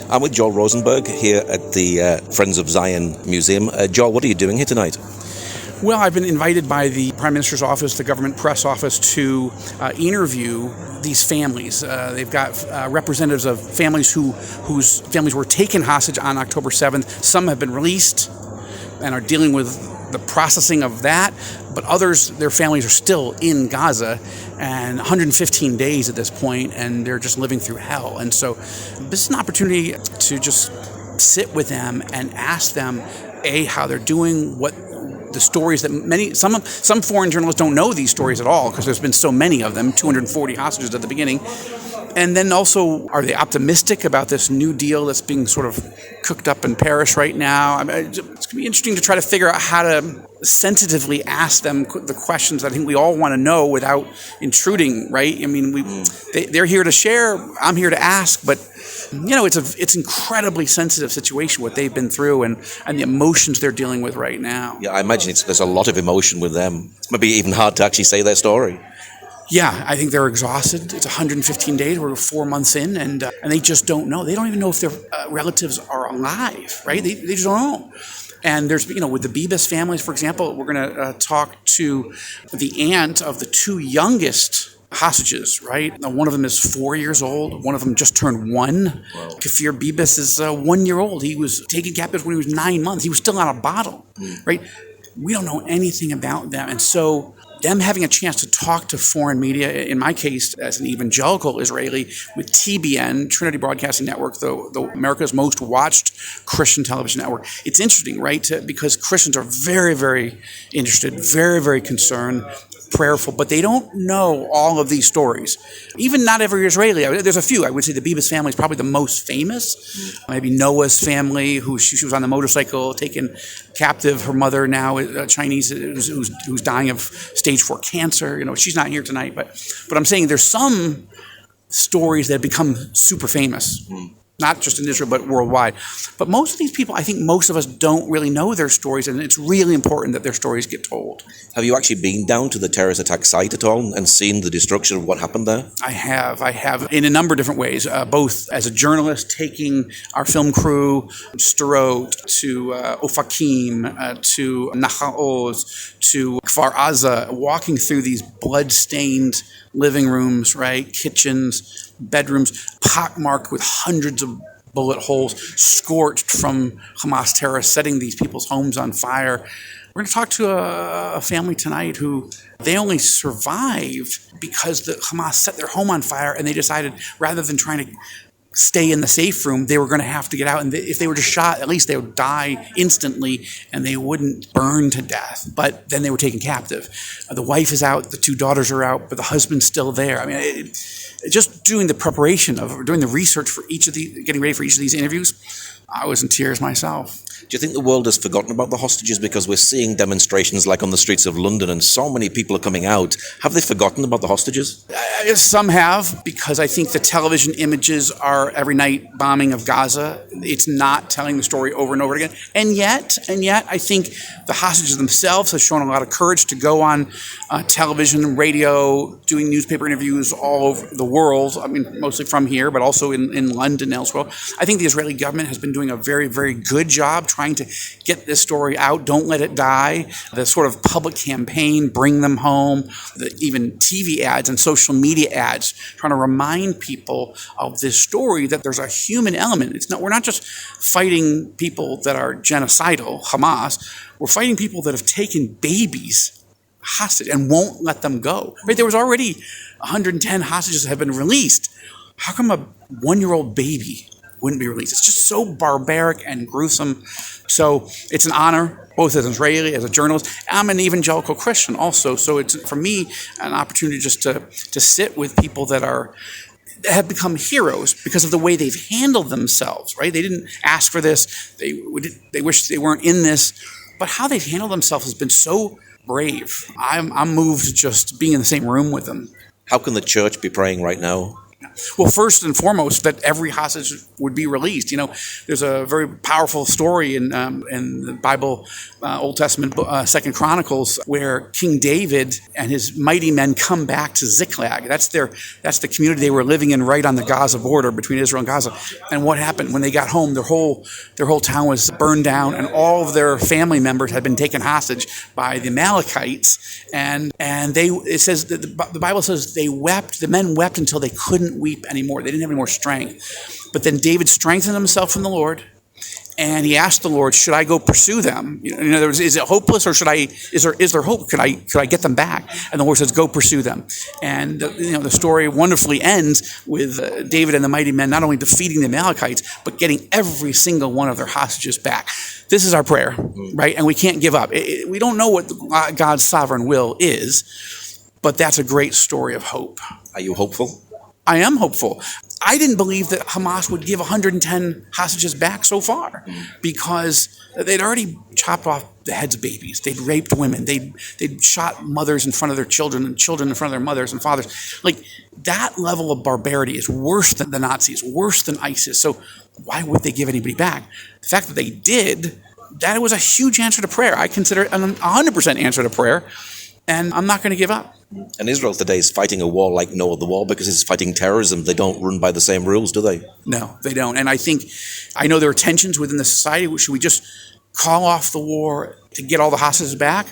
I'm with Joel Rozenberg here at the Friends of Zion Museum. Joel, what are you doing here tonight? Well, I've been invited by the Prime Minister's office, the government press office, to interview these families. They've got representatives of families whose families were taken hostage on October 7th. Some have been released and are dealing with the processing of that, but others, their families are still in Gaza, and 115 days at this point, and they're just living through hell. And so this is an opportunity to just sit with them and ask them, how they're doing, what the stories that some foreign journalists don't know these stories at all, because there's been so many of them, 240 hostages at the beginning. And then also, are they optimistic about this new deal that's being sort of cooked up in Paris right now? I mean, it's going to be interesting to try to figure out how to sensitively ask them the questions that I think we all want to know without intruding, right? I mean, they're here to share, I'm here to ask, but it's an incredibly sensitive situation, what they've been through and the emotions they're dealing with right now. Yeah, I imagine there's a lot of emotion with them. It's maybe even hard to actually say their story. Yeah, I think they're exhausted. It's 115 days. We're 4 months in, and they just don't know. They don't even know if their relatives are alive, right? They just don't know. And there's, with the Bibas families, for example, we're going to talk to the aunt of the two youngest hostages, right? Now, one of them is 4 years old. One of them just turned 1. Wow. Kafir Bibas is 1 year old. He was taken captive when he was 9 months. He was still on a bottle, right? We don't know anything about them. And so them having a chance to talk to foreign media, in my case, as an evangelical Israeli, with TBN, Trinity Broadcasting Network, the America's most watched Christian television network. It's interesting, right? Because Christians are very, very interested, very, very concerned, prayerful, but they don't know all of these stories. Even not every Israeli. There's a few. I would say the Bibas family is probably the most famous. Maybe Noah's family, she was on the motorcycle, taken captive. Her mother now, Chinese, who's dying of stage 4 cancer. She's not here tonight, but I'm saying there's some stories that have become super famous. Not just in Israel, but worldwide. But most of these people, I think most of us don't really know their stories, and it's really important that their stories get told. Have you actually been down to the terrorist attack site at all and seen the destruction of what happened there? I have in a number of different ways, both as a journalist taking our film crew, Sderot, to Ofakim, to Nahal Oz, to Kfar Aza, walking through these blood-stained living rooms, right, kitchens, bedrooms, pockmarked with hundreds of bullet holes, scorched from Hamas terrorists setting these people's homes on fire. We're going to talk to a family tonight who they only survived because the Hamas set their home on fire, and they decided rather than trying to stay in the safe room, they were going to have to get out. And if they were just shot, at least they would die instantly and they wouldn't burn to death. But then they were taken captive. The wife is out, the 2 daughters are out, but the husband's still there. I mean, just doing the preparation doing the research for getting ready for each of these interviews, I was in tears myself. Do you think the world has forgotten about the hostages because we're seeing demonstrations like on the streets of London and so many people are coming out? Have they forgotten about the hostages? Some have, because I think the television images are every night bombing of Gaza. It's not telling the story over and over again. And yet, I think the hostages themselves have shown a lot of courage to go on television, radio, doing newspaper interviews all over the world. I mean, mostly from here, but also in London and elsewhere. I think the Israeli government has been doing a very, very good job trying to get this story out. Don't let it die. The sort of public campaign, bring them home, even TV ads and social media ads, trying to remind people of this story, that there's a human element. We're not just fighting people that are genocidal, Hamas. We're fighting people that have taken babies hostage and won't let them go. Right? There was already 110 hostages that have been released. How come a 1-year-old baby wouldn't be released? It's just so barbaric and gruesome. So it's an honor, both as an Israeli, as a journalist. I'm an evangelical Christian also. So it's, for me, an opportunity just to sit with people that have become heroes because of the way they've handled themselves, right? They didn't ask for this. They wish they weren't in this. But how they've handled themselves has been so brave. I'm moved just being in the same room with them. How can the church be praying right now? Well, first and foremost, that every hostage would be released. There's a very powerful story in the Bible, Old Testament, Second Chronicles, where King David and his mighty men come back to Ziklag. That's the community they were living in right on the Gaza border between Israel and Gaza. And what happened when they got home? Their whole town was burned down, and all of their family members had been taken hostage by the Amalekites. And it says that the Bible says they wept. The men wept until they couldn't weep anymore. They didn't have any more strength. But then David strengthened himself in the Lord, and he asked the Lord, "Should I go pursue them? In other words, is it hopeless, or is there hope? Could I get them back?" And the Lord says, "Go pursue them." And the story wonderfully ends with David and the mighty men not only defeating the Amalekites, but getting every single one of their hostages back. This is our prayer, right? And we can't give up. We don't know what God's sovereign will is, but that's a great story of hope. Are you hopeful? I am hopeful. I didn't believe that Hamas would give 110 hostages back so far, because they'd already chopped off the heads of babies. They'd raped women. They'd shot mothers in front of their children and children in front of their mothers and fathers. Like, that level of barbarity is worse than the Nazis, worse than ISIS. So why would they give anybody back? The fact that they did, that was a huge answer to prayer. I consider it a 100% answer to prayer, and I'm not going to give up. And Israel today is fighting a war like no other war because it's fighting terrorism. They don't run by the same rules, do they? No, they don't. And I know there are tensions within the society. Should we just call off the war to get all the hostages back?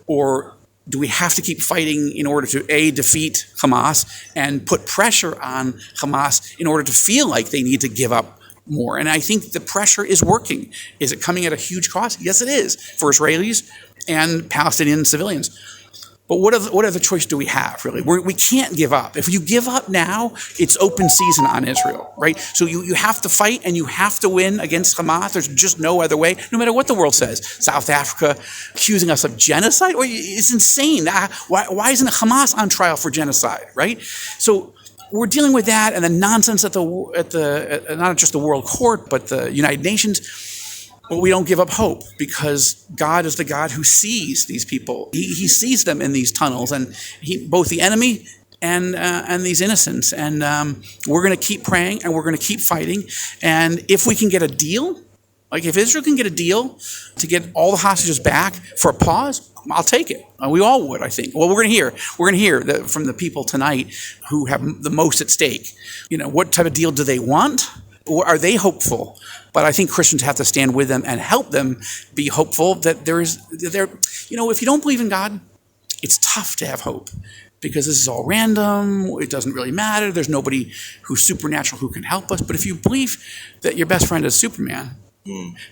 Or do we have to keep fighting in order to, A, defeat Hamas, and put pressure on Hamas in order to feel like they need to give up more? And I think the pressure is working. Is it coming at a huge cost? Yes, it is, for Israelis and Palestinian civilians. But what other choice do we have, really? We can't give up. If you give up now, it's open season on Israel, right? So you have to fight, and you have to win against Hamas. There's just no other way, no matter what the world says. South Africa accusing us of genocide? It's insane. Why isn't Hamas on trial for genocide, right? So we're dealing with that and the nonsense at not just the World Court, but the United Nations. But we don't give up hope, because God is the God who sees these people. He sees them in these tunnels, and both the enemy and these innocents. And we're going to keep praying, and we're going to keep fighting. And if we can get a deal, like if Israel can get a deal to get all the hostages back for a pause, I'll take it. We all would, I think. Well, we're going to hear from the people tonight who have the most at stake. What type of deal do they want? Or are they hopeful? But I think Christians have to stand with them and help them be hopeful that if you don't believe in God, it's tough to have hope, because this is all random. It doesn't really matter. There's nobody who's supernatural who can help us. But if you believe that your best friend is Superman,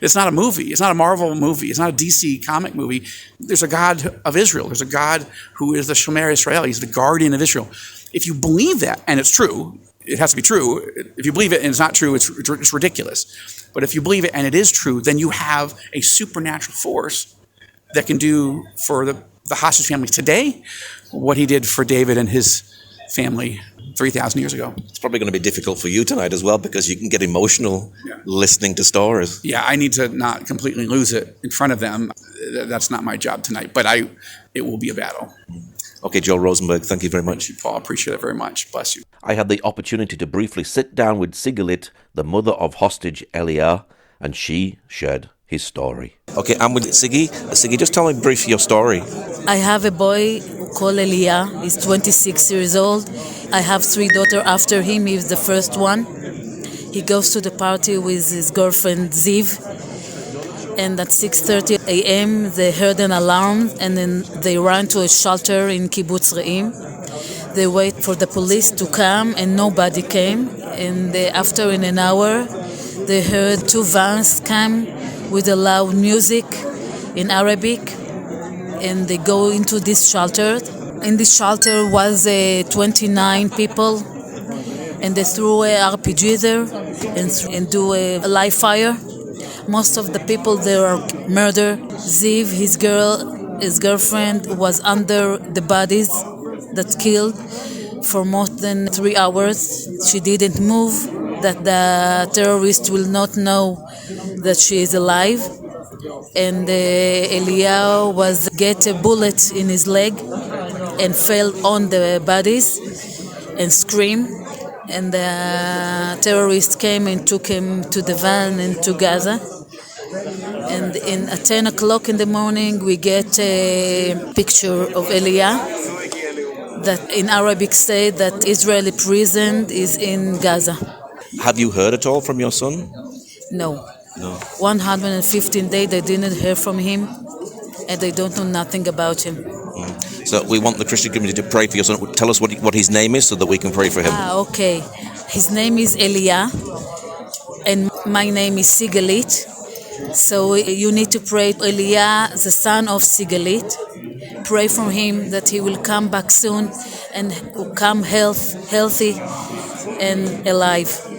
it's not a movie. It's not a Marvel movie. It's not a DC comic movie. There's a God of Israel. There's a God who is the Shomer Israel. He's the guardian of Israel. If you believe that, and it's true, it has to be true. If you believe it and it's not true, it's ridiculous. But if you believe it and it is true, then you have a supernatural force that can do for the hostage family today what he did for David and his family 3,000 years ago. It's probably going to be difficult for you tonight as well, because you can get emotional listening to stories. Yeah, I need to not completely lose it in front of them. That's not my job tonight, but it will be a battle. Okay, Joel Rozenberg, thank you very much. Thank you, Paul. Appreciate it very much. Bless you. I had the opportunity to briefly sit down with Sigalit, the mother of hostage Elia, and she shared his story. Okay, I'm with Sigi. Sigi, just tell me briefly your story. I have a boy called Elia. He's 26 years old. I have 3 daughters after him. He's the first one. He goes to the party with his girlfriend Ziv. And at 6:30 a.m. they heard an alarm, and then they ran to a shelter in Kibbutz Re'im. They wait for the police to come, and nobody came. And after an hour, they heard 2 vans come with a loud music in Arabic, and they go into this shelter. In this shelter was 29 people, and they threw a RPG there and do a live fire. Most of the people there are murdered. Ziv, his girlfriend, was under the bodies that killed for more than 3 hours. She didn't move, that the terrorists will not know that she is alive. And Eliyahu was get a bullet in his leg and fell on the bodies and screamed. and the terrorists came and took him to the van and to Gaza. And at 10 o'clock in the morning, we get a picture of Elia that in Arabic say that Israeli prison is in Gaza. Have you heard at all from your son? No. No. 115 days they didn't hear from him, and they don't know nothing about him. So we want the Christian community to pray for your son. Tell us what his name is so that we can pray for him. Okay. His name is Elia, and my name is Sigalit. So you need to pray Elia, the son of Sigalit. Pray for him that he will come back soon and come healthy and alive.